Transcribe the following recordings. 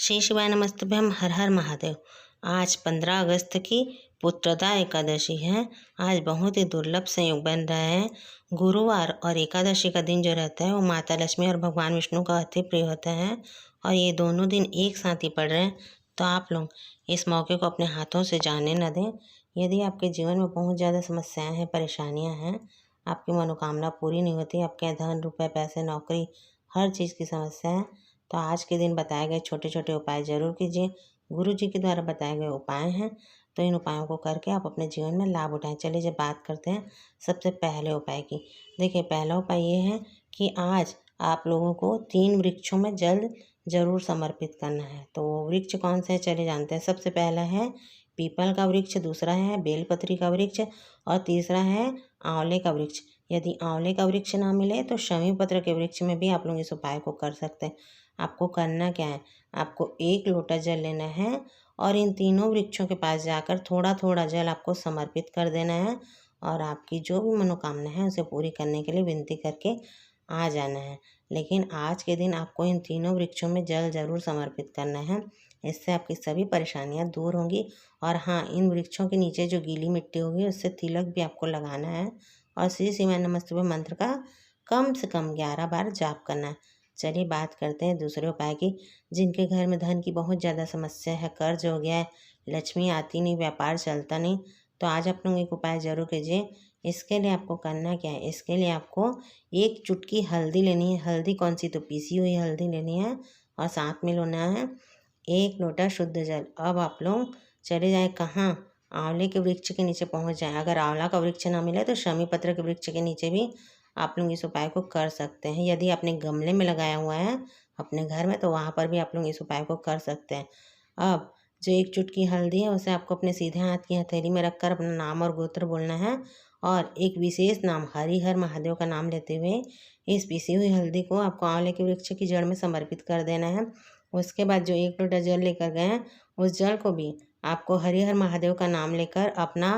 श्री शिवाय नमस्तुभ्यम। हर हर महादेव। आज 15 अगस्त की पुत्रदा एकादशी है। आज बहुत ही दुर्लभ संयोग बन रहा है। गुरुवार और एकादशी का दिन जो रहता है वो माता लक्ष्मी और भगवान विष्णु का अति प्रिय होता है और ये दोनों दिन एक साथ ही पड़ रहे हैं, तो आप लोग इस मौके को अपने हाथों से जाने न दें। यदि आपके जीवन में बहुत ज़्यादा समस्याएं हैं, परेशानियां हैं, आपकी मनोकामना पूरी नहीं होती, आपके धन रुपये पैसे नौकरी हर चीज़ की समस्या है, तो आज के दिन बताए गए छोटे छोटे उपाय जरूर कीजिए। गुरु जी के द्वारा बताए गए उपाय हैं, तो इन उपायों को करके आप अपने जीवन में लाभ उठाएं। चलिए जब बात करते हैं सबसे पहले उपाय की। देखिए, पहला उपाय ये है कि आज आप लोगों को 3 वृक्षों में जल जरूर समर्पित करना है। तो वो वृक्ष कौन से हैं, चलिए जानते हैं। सबसे पहला है पीपल का वृक्ष, दूसरा है बेलपत्री का वृक्ष और तीसरा है आंवले का वृक्ष। यदि आंवले का वृक्ष ना मिले तो शमी पत्र के वृक्ष में भी आप लोग इस उपाय को कर सकते हैं। आपको करना क्या है, आपको 1 लोटा जल लेना है और इन तीनों वृक्षों के पास जाकर थोड़ा थोड़ा जल आपको समर्पित कर देना है और आपकी जो भी मनोकामना है उसे पूरी करने के लिए विनती करके आ जाना है। लेकिन आज के दिन आपको इन तीनों वृक्षों में जल जरूर समर्पित करना है, इससे आपकी सभी परेशानियां दूर होंगी। और हाँ, इन वृक्षों के नीचे जो गीली मिट्टी होगी उससे तिलक भी आपको लगाना है और श्री शिवाय नमस्तुभ्यम मंत्र का कम से कम 11 बार जाप करना है। चलिए बात करते हैं दूसरे उपाय की। जिनके घर में धन की बहुत ज़्यादा समस्या है, कर्ज हो गया है, लक्ष्मी आती नहीं, व्यापार चलता नहीं, तो आज आप लोग एक उपाय जरूर कीजिए। इसके लिए आपको करना क्या है, इसके लिए आपको 1 चुटकी हल्दी लेनी है। हल्दी कौन सी, तो पीसी हुई हल्दी लेनी है और साथ में लेना है 1 लोटा शुद्ध जल। अब आप लोग चले जाए कहाँ, आंवले के वृक्ष के नीचे पहुँच जाएं। अगर आंवला का वृक्ष ना मिले तो शमी पत्र के वृक्ष के नीचे भी आप लोग इस उपाय को कर सकते हैं। यदि आपने गमले में लगाया हुआ है अपने घर में तो वहाँ पर भी आप लोग इस उपाय को कर सकते हैं। अब जो 1 चुटकी हल्दी है उसे आपको अपने सीधे हाथ की हथेली में रखकर अपना नाम और गोत्र बोलना है और एक विशेष नाम हरिहर महादेव का नाम लेते हुए इस पीसी हुई हल्दी को आपको आंवले के वृक्ष की जड़ में समर्पित कर देना है। उसके बाद जो 1 लोटा जल लेकर गए हैं उस जल को भी आपको हरिहर महादेव का नाम लेकर अपना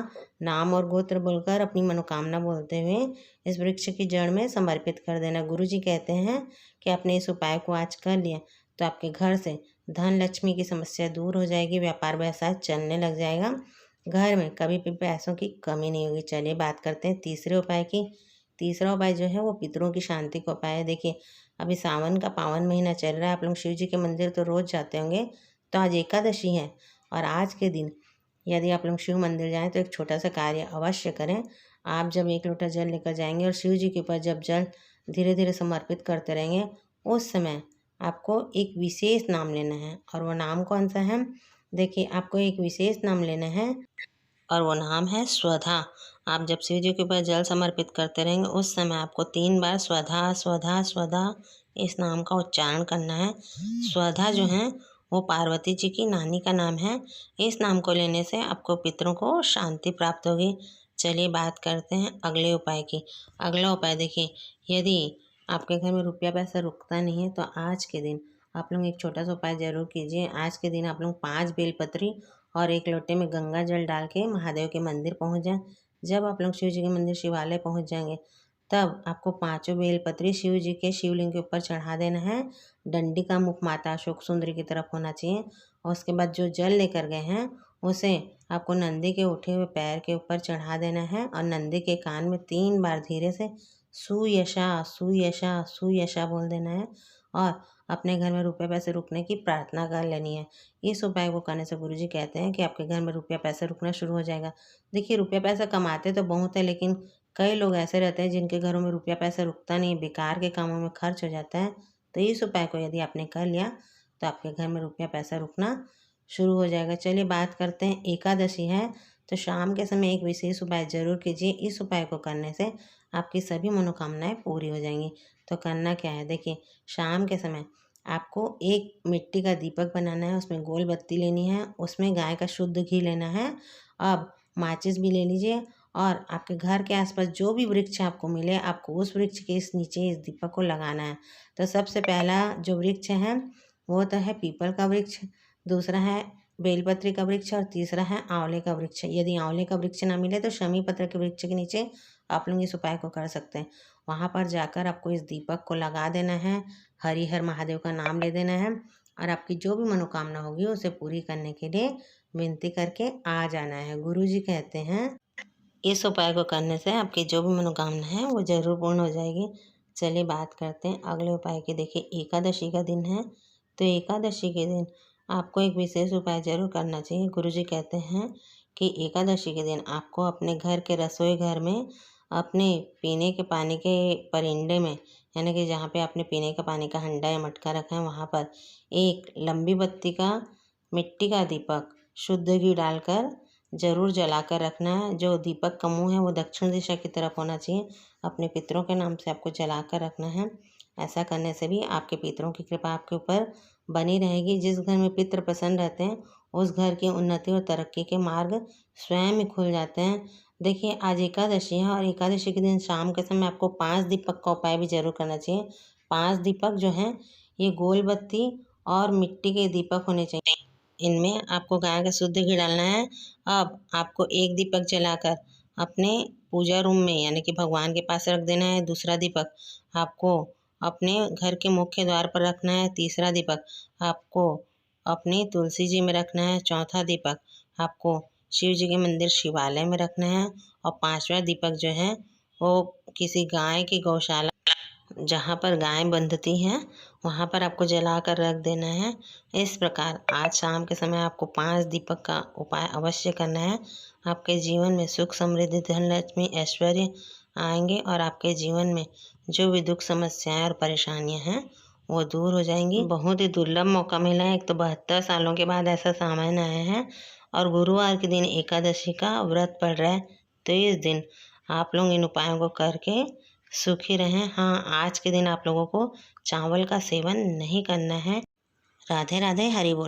नाम और गोत्र बोलकर अपनी मनोकामना बोलते हुए इस वृक्ष की जड़ में समर्पित कर देना। गुरु जी कहते हैं कि आपने इस उपाय को आज कर लिया तो आपके घर से धन लक्ष्मी की समस्या दूर हो जाएगी, व्यापार व्यवसाय चलने लग जाएगा, घर में कभी भी पैसों की कमी नहीं होगी। चलिए बात करते हैं तीसरे उपाय की। तीसरा उपाय जो है वो पितरों की शांति का उपाय है। देखिए, अभी सावन का पावन महीना चल रहा है, आप लोग शिव जी के मंदिर तो रोज़ जाते होंगे, तो आज एकादशी है और आज के दिन यदि आप लोग शिव मंदिर जाएं तो एक छोटा सा कार्य अवश्य करें। आप जब 1 लोटा जल लेकर जाएंगे और शिव जी के ऊपर जब जल धीरे धीरे समर्पित करते रहेंगे, उस समय आपको एक विशेष नाम लेना है। और वो नाम कौन सा है, देखिए, आपको एक विशेष नाम लेना है और वो नाम है स्वधा। आप जब शिव जी के ऊपर जल समर्पित करते रहेंगे उस समय आपको 3 बार स्वधा स्वधा स्वधा इस नाम का उच्चारण करना है। स्वधा जो है वो पार्वती जी की नानी का नाम है। इस नाम को लेने से आपको पितरों को शांति प्राप्त होगी। चलिए बात करते हैं अगले उपाय की। अगला उपाय देखिए, यदि आपके घर में रुपया पैसा रुकता नहीं है तो आज के दिन आप लोग एक छोटा सा उपाय जरूर कीजिए। आज के दिन आप लोग 5 बेलपत्री और 1 लोटे में गंगा जल डाल के महादेव के मंदिर पहुंच जाएं। जब आप लोग शिव जी के मंदिर शिवालय पहुंच जाएंगे तब आपको 5 बेलपत्री शिव जी के शिवलिंग के ऊपर चढ़ा देना है। डंडी का मुख माता अशोक सुंदरी की तरफ होना चाहिए और उसके बाद जो जल लेकर गए हैं उसे आपको नंदी के उठे हुए पैर के ऊपर चढ़ा देना है और नंदी के कान में 3 बार धीरे से सुयशा सुयशा सुयशा बोल देना है और अपने घर में रुपये पैसे रुकने की प्रार्थना कर लेनी है। इस उपाय को करने से गुरुजी कहते हैं कि आपके घर में रुपया पैसा रुकना शुरू हो जाएगा। देखिए, रुपया पैसा कमाते तो बहुत है, लेकिन कई लोग ऐसे रहते हैं जिनके घरों में रुपया पैसा रुकता नहीं, बेकार के कामों में खर्च हो जाता है। तो इस उपाय को यदि आपने कर लिया तो आपके घर में रुपया पैसा रुकना शुरू हो जाएगा। चलिए बात करते हैं, एकादशी है तो शाम के समय एक विशेष उपाय जरूर कीजिए। इस उपाय को करने से आपकी सभी मनोकामनाएं पूरी हो जाएंगी। तो करना क्या है, देखिए, शाम के समय आपको एक मिट्टी का दीपक बनाना है, उसमें गोल बत्ती लेनी है, उसमें गाय का शुद्ध घी लेना है। अब माचिस भी ले लीजिए और आपके घर के आसपास जो भी वृक्ष आपको मिले आपको उस वृक्ष के इस नीचे इस दीपक को लगाना है। तो सबसे पहला जो वृक्ष है वो तो है पीपल का वृक्ष, दूसरा है बेलपत्री का वृक्ष और तीसरा है आंवले का वृक्ष। यदि आंवले का वृक्ष ना मिले तो शमी पत्र के वृक्ष के नीचे आप लोग इस उपाय को कर सकते हैं। वहाँ पर जाकर आपको इस दीपक को लगा देना है, हरिहर महादेव का नाम ले देना है और आपकी जो भी मनोकामना होगी उसे पूरी करने के लिए विनती करके आ जाना है। गुरुजी कहते हैं इस उपाय को करने से आपकी जो भी मनोकामना है वो जरूर पूर्ण हो जाएगी। चलिए बात करते हैं अगले उपाय की। देखिए एकादशी का दिन है, तो एकादशी के दिन आपको एक विशेष उपाय जरूर करना चाहिए। गुरुजी कहते हैं कि एकादशी के दिन आपको अपने घर के रसोई घर में अपने पीने के पानी के परिंदे में, यानी कि जहाँ पे आपने पीने का पानी का हंडा या मटका रखा है वहाँ पर एक लंबी बत्ती का मिट्टी का दीपक शुद्ध घी डालकर जरूर जलाकर रखना है। जो दीपक का मुँह है वो दक्षिण दिशा की तरफ होना चाहिए। अपने पितरों के नाम से आपको जलाकर रखना है। ऐसा करने से भी आपके पितरों की कृपा आपके ऊपर बनी रहेगी। जिस घर में पितृ प्रसन्न रहते हैं उस घर की उन्नति और तरक्की के मार्ग स्वयं ही खुल जाते हैं। देखिए आज एकादशी है और एकादशी के दिन शाम के समय आपको 5 दीपक का उपाय भी जरूर करना चाहिए। 5 दीपक जो हैं ये गोल बत्ती और मिट्टी के दीपक होने चाहिए। इनमें आपको गाय का शुद्ध घी डालना है। अब आपको एक दीपक जलाकर अपने पूजा रूम में यानी कि भगवान के पास रख देना है। दूसरा दीपक आपको अपने घर के मुख्य द्वार पर रखना है। तीसरा दीपक आपको अपनी तुलसी जी में रखना है। चौथा दीपक आपको शिव जी के मंदिर शिवालय में रखना है। और 5वां दीपक जो है वो किसी गाय की गौशाला जहाँ पर गायें बंधती हैं वहाँ पर आपको जला कर रख देना है। इस प्रकार आज शाम के समय आपको 5 दीपक का उपाय अवश्य करना है। आपके जीवन में सुख समृद्धि धन लक्ष्मी ऐश्वर्य आएंगे और आपके जीवन में जो भी दुख समस्याएं और परेशानियां हैं वो दूर हो जाएंगी। बहुत ही दुर्लभ मौका मिला है। एक तो 72 सालों के बाद ऐसा सामान आया है और गुरुवार के दिन एकादशी का व्रत पड़ रहा है, तो इस दिन आप लोग इन उपायों को करके सुखी रहें। हाँ, आज के दिन आप लोगों को चावल का सेवन नहीं करना है। राधे राधे, हरि बोल।